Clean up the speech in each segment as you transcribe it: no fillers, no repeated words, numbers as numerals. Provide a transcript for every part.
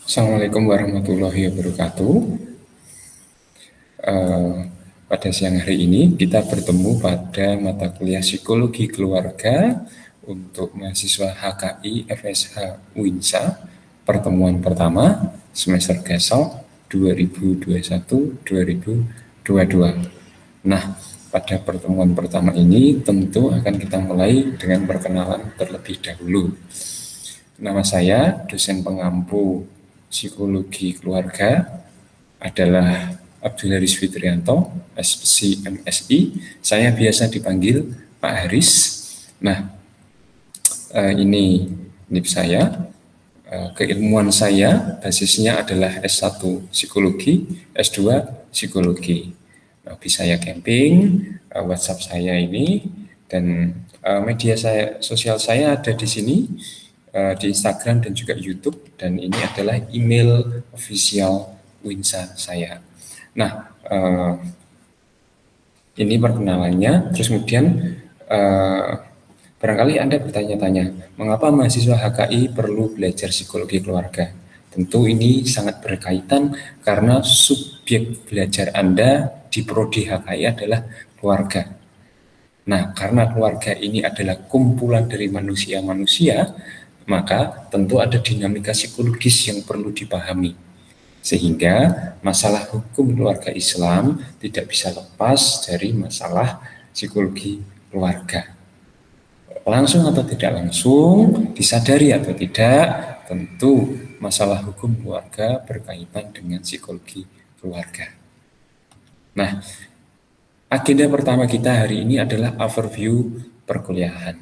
Assalamualaikum warahmatullahi wabarakatuh. Pada siang hari ini kita bertemu pada mata kuliah Psikologi Keluarga untuk mahasiswa HKI FSH Winsa pertemuan pertama semester GESOL 2021-2022. Nah, pada pertemuan pertama ini tentu akan kita mulai dengan perkenalan terlebih dahulu. Nama saya dosen pengampu Psikologi Keluarga adalah Abdul Haris Fitrianto, SPSI MSI. Saya biasa dipanggil Pak Haris. Nah, ini NIP saya. Keilmuan saya basisnya adalah S1 Psikologi, S2 Psikologi. Hobi saya camping, WhatsApp saya ini, dan media sosial saya ada di sini, di Instagram dan juga YouTube, dan ini adalah email official Winsa saya. Nah, ini perkenalannya. Terus kemudian barangkali Anda bertanya-tanya, mengapa mahasiswa HKI perlu belajar psikologi keluarga? Tentu ini sangat berkaitan karena subjek belajar Anda di prodi HKI adalah keluarga. Nah, karena keluarga ini adalah kumpulan dari manusia-manusia, maka tentu ada dinamika psikologis yang perlu dipahami. Sehingga masalah hukum keluarga Islam tidak bisa lepas dari masalah psikologi keluarga. Langsung atau tidak langsung, disadari atau tidak, tentu masalah hukum keluarga berkaitan dengan psikologi keluarga. Nah, agenda pertama kita hari ini adalah overview perkuliahan.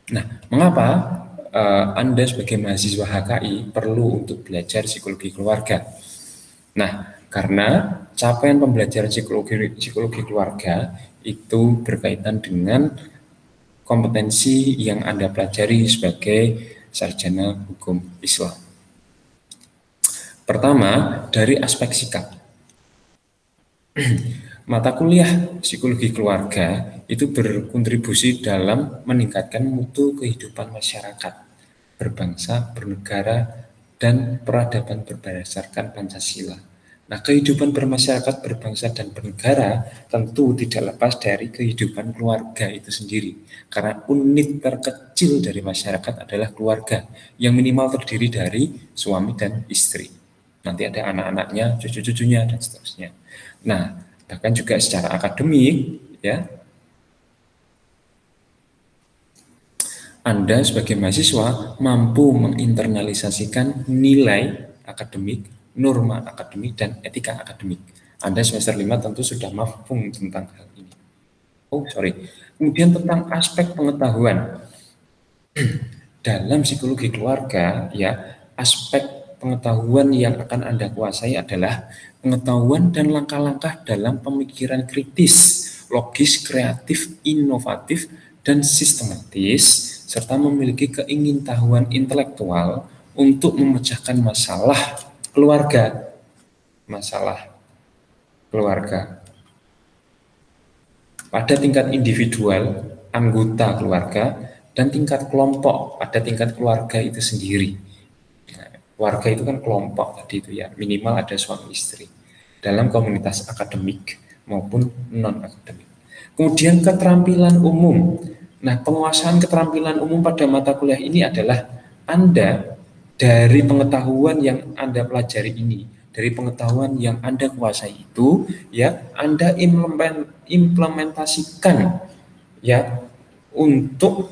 Nah, mengapa Anda sebagai mahasiswa HKI perlu untuk belajar psikologi keluarga? Nah, karena capaian pembelajaran psikologi keluarga itu berkaitan dengan kompetensi yang Anda pelajari sebagai sarjana hukum Islam. Pertama, dari aspek sikap. Mata kuliah psikologi keluarga itu berkontribusi dalam meningkatkan mutu kehidupan masyarakat, berbangsa, bernegara, dan peradaban berdasarkan Pancasila. Nah, kehidupan bermasyarakat, berbangsa, dan bernegara tentu tidak lepas dari kehidupan keluarga itu sendiri. Karena unit terkecil dari masyarakat adalah keluarga, yang minimal terdiri dari suami dan istri. Nanti ada anak-anaknya, cucu-cucunya, dan seterusnya. Nah, bahkan juga secara akademik, ya, Anda sebagai mahasiswa mampu menginternalisasikan nilai akademik, norma akademik, dan etika akademik. Anda semester 5 tentu sudah mafhum tentang hal ini. Kemudian tentang aspek pengetahuan. Dalam psikologi keluarga, ya, aspek pengetahuan yang akan Anda kuasai adalah pengetahuan dan langkah-langkah dalam pemikiran kritis, logis, kreatif, inovatif, dan sistematis, serta memiliki keingintahuan intelektual untuk memecahkan masalah keluarga. Pada tingkat individual, anggota keluarga, dan tingkat kelompok pada tingkat keluarga itu sendiri. Keluarga itu kan kelompok tadi itu ya, minimal ada suami istri dalam komunitas akademik maupun non-akademik. Kemudian keterampilan umum. Nah, penguasaan keterampilan umum pada mata kuliah ini adalah Anda dari pengetahuan yang Anda pelajari ini, dari pengetahuan yang Anda kuasai itu, ya, Anda implementasikan, ya, untuk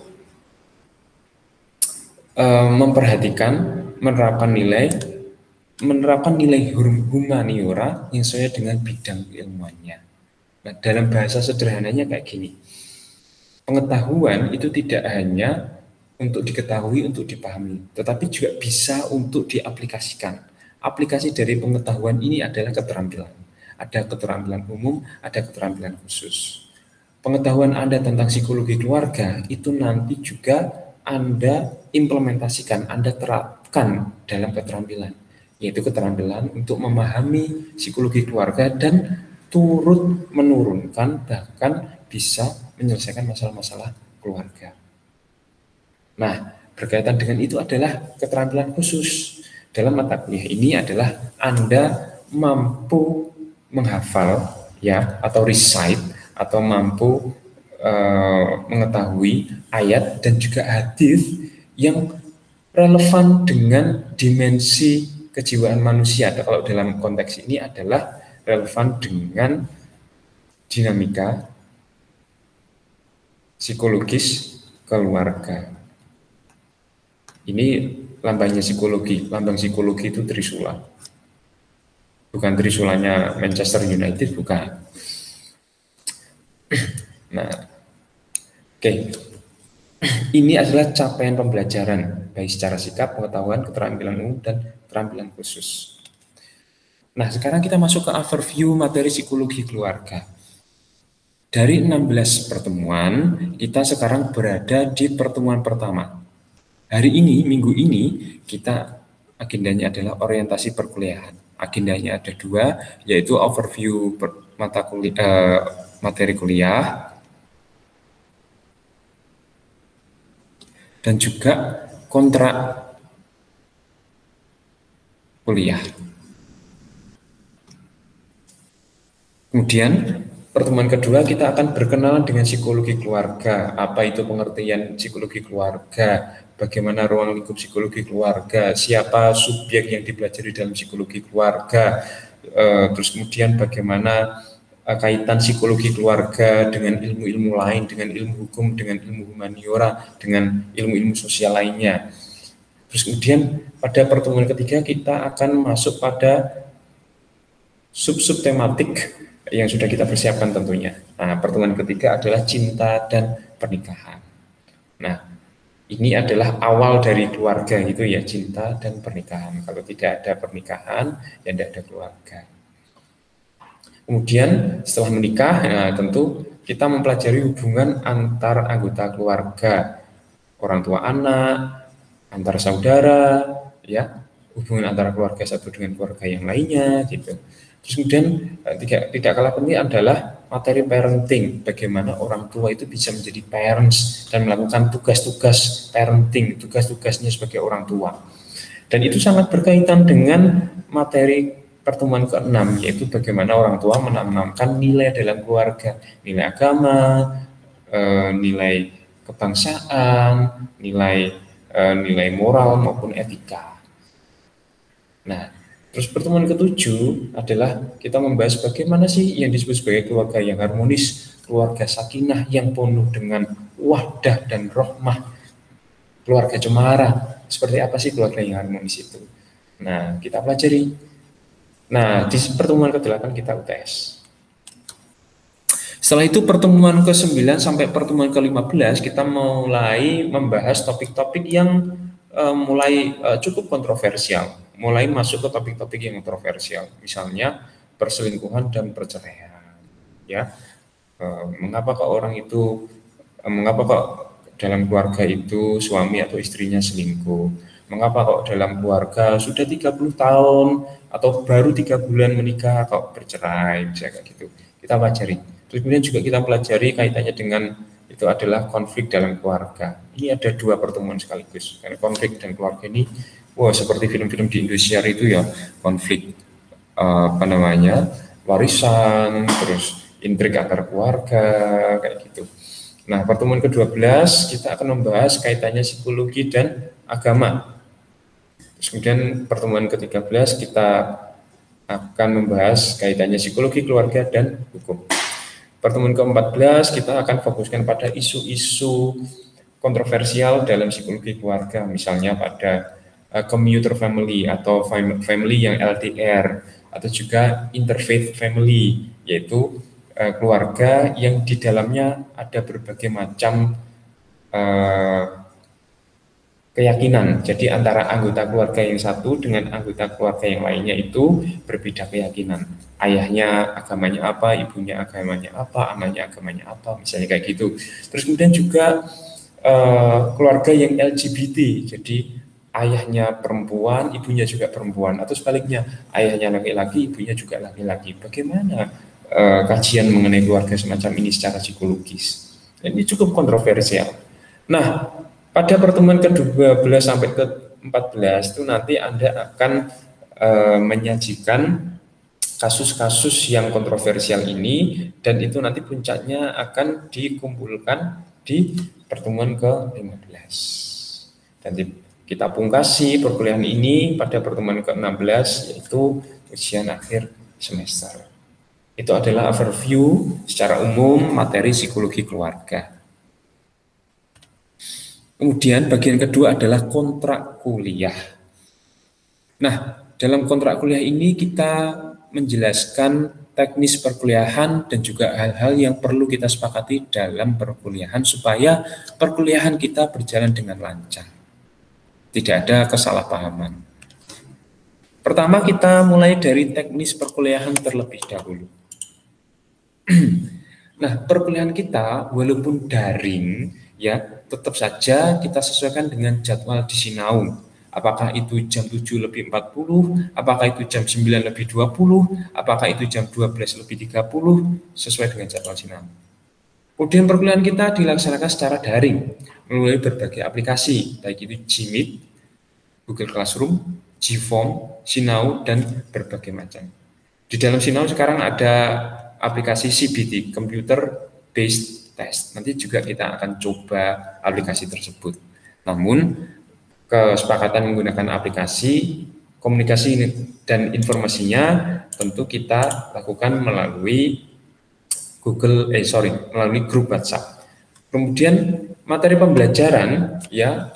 memperhatikan, menerapkan nilai humaniora yang sesuai dengan bidang ilmuannya. Nah, dalam bahasa sederhananya kayak gini. Pengetahuan itu tidak hanya untuk diketahui, untuk dipahami, tetapi juga bisa untuk diaplikasikan. Aplikasi dari pengetahuan ini adalah keterampilan. Ada keterampilan umum, ada keterampilan khusus. Pengetahuan Anda tentang psikologi keluarga itu nanti juga Anda implementasikan, Anda terapkan dalam keterampilan, yaitu keterampilan untuk memahami psikologi keluarga dan turut menurunkan, bahkan bisa menyelesaikan masalah-masalah keluarga. Nah, berkaitan dengan itu adalah keterampilan khusus. Dalam mata kuliah ini adalah Anda mampu menghafal ya atau recite atau mampu mengetahui ayat dan juga hadis yang relevan dengan dimensi kejiwaan manusia. Kalau dalam konteks ini adalah relevan dengan dinamika psikologis keluarga. Ini lambangnya psikologi. Lambang psikologi itu Trisula. Bukan Trisulanya Manchester United, bukan. Nah, oke. Ini adalah capaian pembelajaran, baik secara sikap, pengetahuan, keterampilan umum, dan keterampilan khusus. Nah, sekarang kita masuk ke overview materi psikologi keluarga. Dari 16 pertemuan, kita sekarang berada di pertemuan pertama. Hari ini, minggu ini, kita agendanya adalah orientasi perkuliahan. Agendanya ada 2, yaitu overview materi kuliah dan juga kontrak kuliah. Kemudian pertemuan kedua kita akan berkenalan dengan psikologi keluarga. Apa itu pengertian psikologi keluarga? Bagaimana ruang lingkup psikologi keluarga? Siapa subjek yang dipelajari dalam psikologi keluarga? Terus kemudian bagaimana kaitan psikologi keluarga dengan ilmu-ilmu lain, dengan ilmu hukum, dengan ilmu humaniora, dengan ilmu-ilmu sosial lainnya. Terus kemudian pada pertemuan ketiga kita akan masuk pada sub-sub tematik yang sudah kita persiapkan tentunya. Nah, pertemuan ketiga adalah cinta dan pernikahan. Nah, ini adalah awal dari keluarga gitu ya, cinta dan pernikahan. Kalau tidak ada pernikahan, ya tidak ada keluarga. Kemudian setelah menikah, nah, tentu kita mempelajari hubungan antar anggota keluarga, orang tua anak, antar saudara, ya, hubungan antara keluarga satu dengan keluarga yang lainnya, gitu. Terus kemudian tidak kalah penting adalah materi parenting, bagaimana orang tua itu bisa menjadi parents dan melakukan tugas-tugas parenting, tugas-tugasnya sebagai orang tua. Dan itu sangat berkaitan dengan materi pertemuan ke-6, yaitu bagaimana orang tua menanamkan nilai dalam keluarga, nilai agama, nilai kebangsaan, nilai moral maupun etika. Nah, terus pertemuan ke-7 adalah kita membahas bagaimana sih yang disebut sebagai keluarga yang harmonis, keluarga sakinah yang penuh dengan wahdah dan rahmah, keluarga cemara. Seperti apa sih keluarga yang harmonis itu? Nah, kita pelajari. Nah, di pertemuan ke-8 kita UTS. Setelah itu pertemuan ke-9 sampai pertemuan ke-15 kita mulai membahas topik-topik yang mulai cukup kontroversial, mulai masuk ke topik-topik yang kontroversial, misalnya perselingkuhan dan perceraian. Ya, mengapa kok dalam keluarga itu suami atau istrinya selingkuh? Mengapa kok dalam keluarga sudah 30 tahun atau baru 3 bulan menikah kok bercerai, misalnya kayak gitu. Kita pelajari. Terus kemudian juga kita pelajari kaitannya dengan itu adalah konflik dalam keluarga. Ini ada 2 pertemuan sekaligus. Karena konflik dan keluarga ini, seperti film-film di Indonesia itu ya, konflik warisan, terus intrik antar keluarga, kayak gitu. Nah, pertemuan ke-12 kita akan membahas kaitannya psikologi dan agama. Terus kemudian pertemuan ke-13 kita akan membahas kaitannya psikologi keluarga dan hukum. Pertemuan ke-14 kita akan fokuskan pada isu-isu kontroversial dalam psikologi keluarga, misalnya pada commuter family atau family yang LDR, atau juga interfaith family, yaitu keluarga yang di dalamnya ada berbagai macam keyakinan. Jadi antara anggota keluarga yang satu dengan anggota keluarga yang lainnya itu berbeda keyakinan. Ayahnya agamanya apa, ibunya agamanya apa, anaknya agamanya apa, misalnya kayak gitu. Terus kemudian juga keluarga yang LGBT. Jadi ayahnya perempuan, ibunya juga perempuan, atau sebaliknya ayahnya laki-laki, ibunya juga laki-laki. Bagaimana kajian mengenai keluarga semacam ini secara psikologis? Dan ini cukup kontroversial. Nah, pada pertemuan ke-12 sampai ke-14 itu nanti Anda akan menyajikan kasus-kasus yang kontroversial ini, dan itu nanti puncaknya akan dikumpulkan di pertemuan ke-15. Dan kita pungkasi perkuliahan ini pada pertemuan ke-16, yaitu ujian akhir semester. Itu adalah overview secara umum materi psikologi keluarga. Kemudian bagian kedua adalah kontrak kuliah. Nah, dalam kontrak kuliah ini kita menjelaskan teknis perkuliahan dan juga hal-hal yang perlu kita sepakati dalam perkuliahan supaya perkuliahan kita berjalan dengan lancar. Tidak ada kesalahpahaman. Pertama, kita mulai dari teknis perkuliahan terlebih dahulu. Nah, perkuliahan kita walaupun daring ya, tetap saja kita sesuaikan dengan jadwal di Sinau. Apakah itu jam 7 lebih 40, apakah itu jam 9 lebih 20, apakah itu jam 12 lebih 30, sesuai dengan jadwal Sinau. Kemudian perkuliahan kita dilaksanakan secara daring melalui berbagai aplikasi, baik itu Gmeet, Google Classroom, Gform, Sinau, dan berbagai macam. Di dalam Sinau sekarang ada aplikasi CBT, Computer Based Test. Nanti juga kita akan coba aplikasi tersebut. Namun, kesepakatan menggunakan aplikasi, komunikasi dan informasinya tentu kita lakukan melalui melalui grup WhatsApp. Kemudian materi pembelajaran ya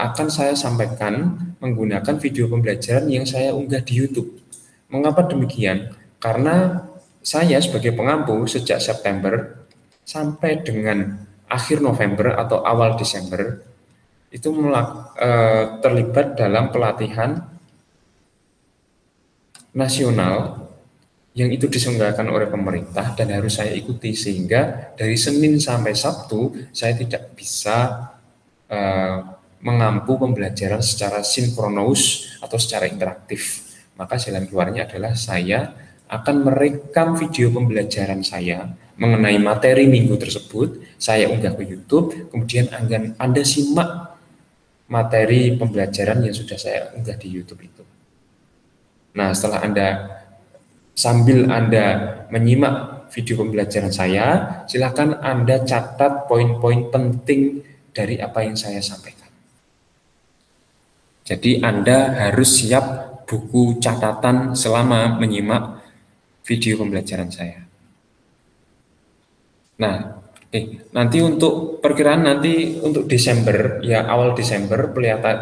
akan saya sampaikan menggunakan video pembelajaran yang saya unggah di YouTube. Mengapa demikian? Karena saya sebagai pengampu sejak September sampai dengan akhir November atau awal Desember itu terlibat dalam pelatihan nasional yang itu diselenggarakan oleh pemerintah dan harus saya ikuti, sehingga dari Senin sampai Sabtu saya tidak bisa mengampu pembelajaran secara sinkronus atau secara interaktif. Maka jalan keluarnya adalah saya akan merekam video pembelajaran saya mengenai materi minggu tersebut, saya unggah ke YouTube, kemudian Anda simak materi pembelajaran yang sudah saya unggah di YouTube itu. Nah, setelah sambil Anda menyimak video pembelajaran saya, silakan Anda catat poin-poin penting dari apa yang saya sampaikan. Jadi Anda harus siap buku catatan selama menyimak video pembelajaran saya. Nah, nanti untuk perkiraan nanti untuk Desember, ya awal Desember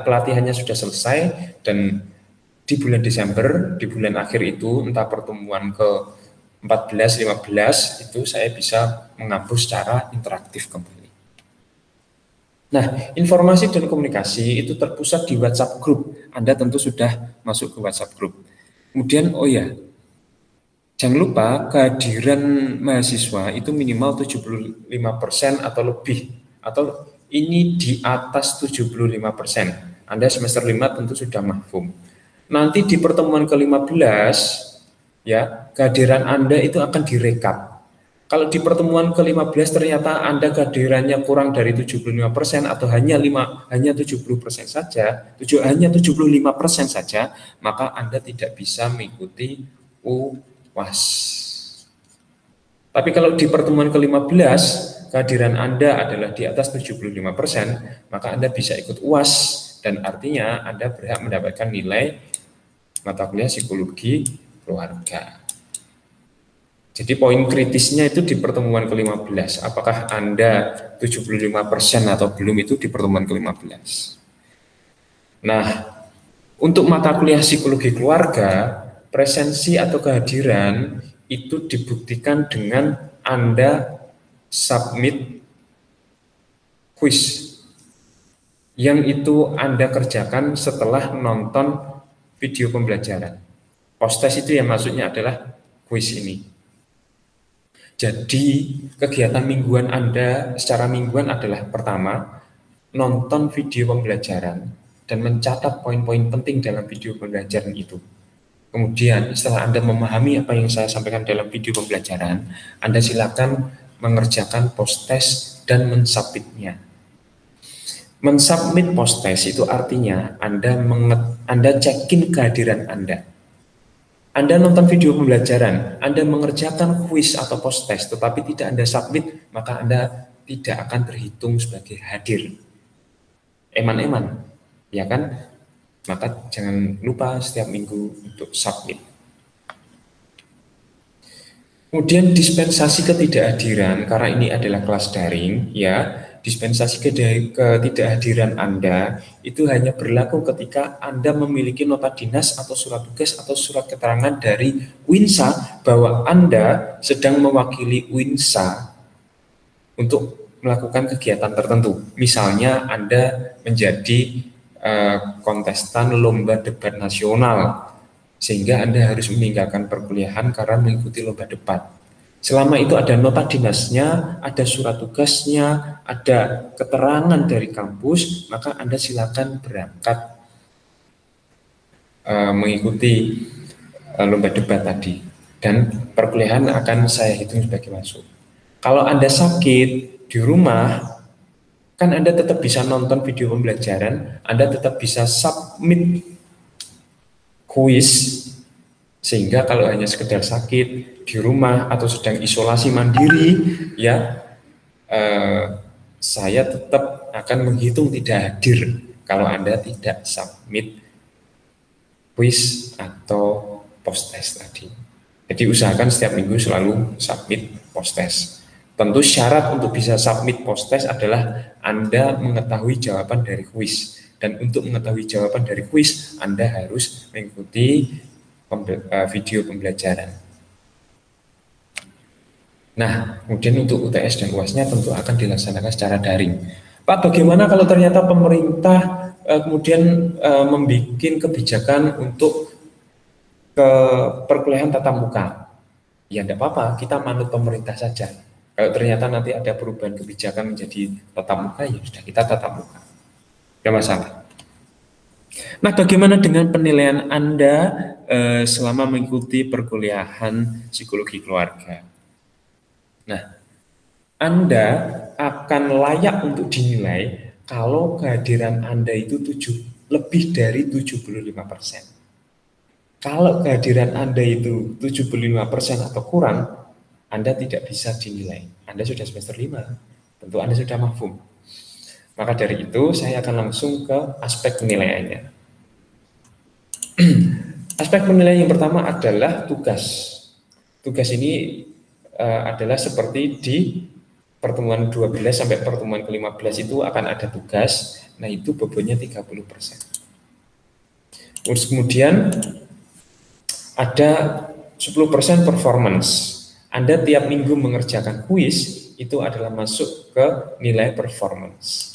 pelatihannya sudah selesai, dan di bulan Desember, di bulan akhir itu, entah pertemuan ke-14, 15, itu saya bisa mengampu secara interaktif kembali. Nah, informasi dan komunikasi itu terpusat di WhatsApp Group. Anda tentu sudah masuk ke WhatsApp Group. Kemudian, jangan lupa kehadiran mahasiswa itu minimal 75% atau lebih, atau ini di atas 75%. Anda semester 5 tentu sudah mahfum. Nanti di pertemuan ke-15 ya, kehadiran Anda itu akan direkap. Kalau di pertemuan ke-15 ternyata Anda kehadirannya kurang dari 75% atau hanya 70% saja, hanya 75% saja, maka Anda tidak bisa mengikuti UAS. Tapi kalau di pertemuan ke-15 kehadiran Anda adalah di atas 75%, maka Anda bisa ikut UAS, dan artinya Anda berhak mendapatkan nilai mata kuliah psikologi keluarga. Jadi poin kritisnya itu di pertemuan ke-15. Apakah Anda 75% atau belum, itu di pertemuan ke-15. Nah, untuk mata kuliah psikologi keluarga, presensi atau kehadiran itu dibuktikan dengan Anda submit quiz yang itu Anda kerjakan setelah nonton video pembelajaran. Post-test itu yang maksudnya adalah quiz ini. Jadi kegiatan mingguan Anda secara mingguan adalah pertama, nonton video pembelajaran dan mencatat poin-poin penting dalam video pembelajaran itu. Kemudian setelah Anda memahami apa yang saya sampaikan dalam video pembelajaran, Anda silakan mengerjakan post-test dan mensubmitnya. Mensubmit post test itu artinya Anda check-in kehadiran Anda. Anda nonton video pembelajaran, Anda mengerjakan kuis atau post test, tetapi tidak Anda submit, maka Anda tidak akan terhitung sebagai hadir. Eman-eman, ya kan? Maka jangan lupa setiap minggu untuk submit. Kemudian dispensasi ketidakhadiran, karena ini adalah kelas daring, ya, dispensasi ketidakhadiran Anda itu hanya berlaku ketika Anda memiliki nota dinas atau surat tugas atau surat keterangan dari WINSA bahwa Anda sedang mewakili WINSA untuk melakukan kegiatan tertentu. Misalnya Anda menjadi kontestan lomba debat nasional, sehingga Anda harus meninggalkan perkuliahan karena mengikuti lomba debat. Selama itu ada nota dinasnya, ada surat tugasnya, ada keterangan dari kampus, maka Anda silakan berangkat mengikuti lomba debat tadi. Dan perkuliahan akan saya hitung sebagai masuk. Kalau Anda sakit di rumah, kan Anda tetap bisa nonton video pembelajaran, Anda tetap bisa submit kuis, sehingga kalau hanya sekedar sakit di rumah atau sedang isolasi mandiri, ya saya tetap akan menghitung tidak hadir kalau Anda tidak submit kuis atau post test tadi. Jadi usahakan setiap minggu selalu submit post test. Tentu syarat untuk bisa submit post test adalah Anda mengetahui jawaban dari kuis. Dan untuk mengetahui jawaban dari kuis, Anda harus mengikuti video pembelajaran. Nah, kemudian untuk UTS dan UAS-nya tentu akan dilaksanakan secara daring. Pak, bagaimana kalau ternyata pemerintah kemudian membuat kebijakan untuk ke perkuliahan tatap muka? Ya, tidak apa-apa, kita manut pemerintah saja. Kalau ternyata nanti ada perubahan kebijakan menjadi tatap muka, ya sudah kita tatap muka. Tidak masalah. Nah, bagaimana dengan penilaian Anda selama mengikuti perkuliahan psikologi keluarga? Nah, Anda akan layak untuk dinilai kalau kehadiran Anda itu lebih dari 75%. Kalau kehadiran Anda itu 75% atau kurang, Anda tidak bisa dinilai. Anda sudah semester 5, tentu Anda sudah mafhum. Maka dari itu, saya akan langsung ke aspek penilaiannya. Aspek penilaian yang pertama adalah tugas. Tugas ini adalah seperti di pertemuan 12 sampai pertemuan ke-15 itu akan ada tugas. Nah, itu bobotnya 30%. Terus kemudian ada 10% performance. Anda tiap minggu mengerjakan kuis, itu adalah masuk ke nilai performance.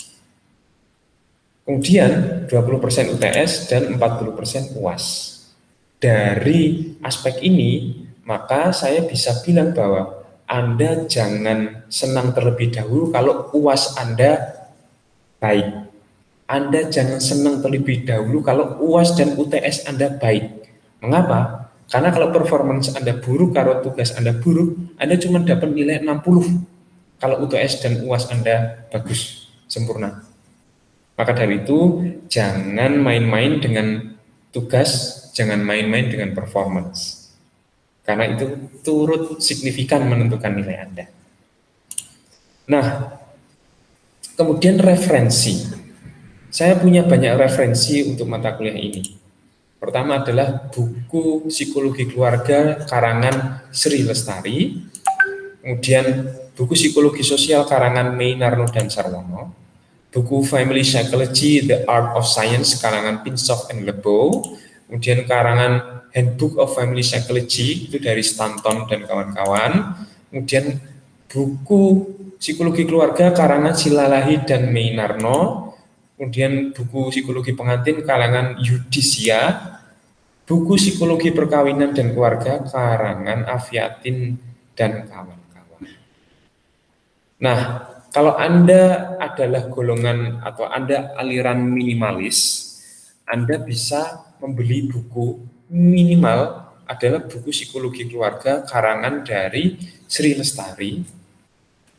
Kemudian 20% UTS dan 40% UAS. Dari aspek ini, maka saya bisa bilang bahwa Anda jangan senang terlebih dahulu kalau UAS Anda baik. Anda jangan senang terlebih dahulu kalau UAS dan UTS Anda baik. Mengapa? Karena kalau performance Anda buruk, kalau tugas Anda buruk, Anda cuma dapat nilai 60. Kalau UTS dan UAS Anda bagus, sempurna. Maka dari itu, jangan main-main dengan tugas, jangan main-main dengan performance. Karena itu turut signifikan menentukan nilai Anda. Nah, kemudian referensi. Saya punya banyak referensi untuk mata kuliah ini. Pertama adalah buku Psikologi Keluarga karangan Sri Lestari, kemudian buku Psikologi Sosial karangan Meinarno dan Sarwono, buku Family Psychology, The Art of Science karangan Pinsoft and Lebow, kemudian karangan Handbook of Family Psychology itu dari Stanton dan kawan-kawan, kemudian buku Psikologi Keluarga karangan Silalahi dan Meinarno, kemudian buku Psikologi Pengantin karangan Yudisia, buku Psikologi Perkawinan dan Keluarga karangan Afiatin dan kawan-kawan. Nah, kalau Anda adalah golongan atau Anda aliran minimalis, Anda bisa membeli buku minimal adalah buku Psikologi Keluarga karangan dari Sri Lestari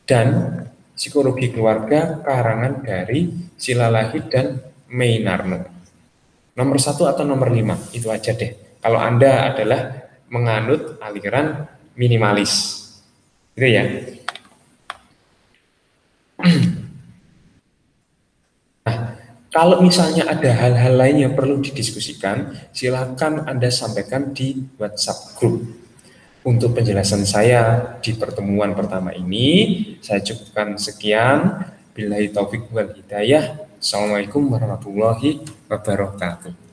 dan Psikologi Keluarga karangan dari Silalahid dan Meinarno. Nomor 1 atau nomor 5, itu aja deh. Kalau Anda adalah menganut aliran minimalis. Gitu ya. Nah, kalau misalnya ada hal-hal lain yang perlu didiskusikan, silakan Anda sampaikan di WhatsApp group. Untuk penjelasan saya di pertemuan pertama ini, saya cukupkan sekian. Billahi taufik wal hidayah. Assalamualaikum warahmatullahi wabarakatuh.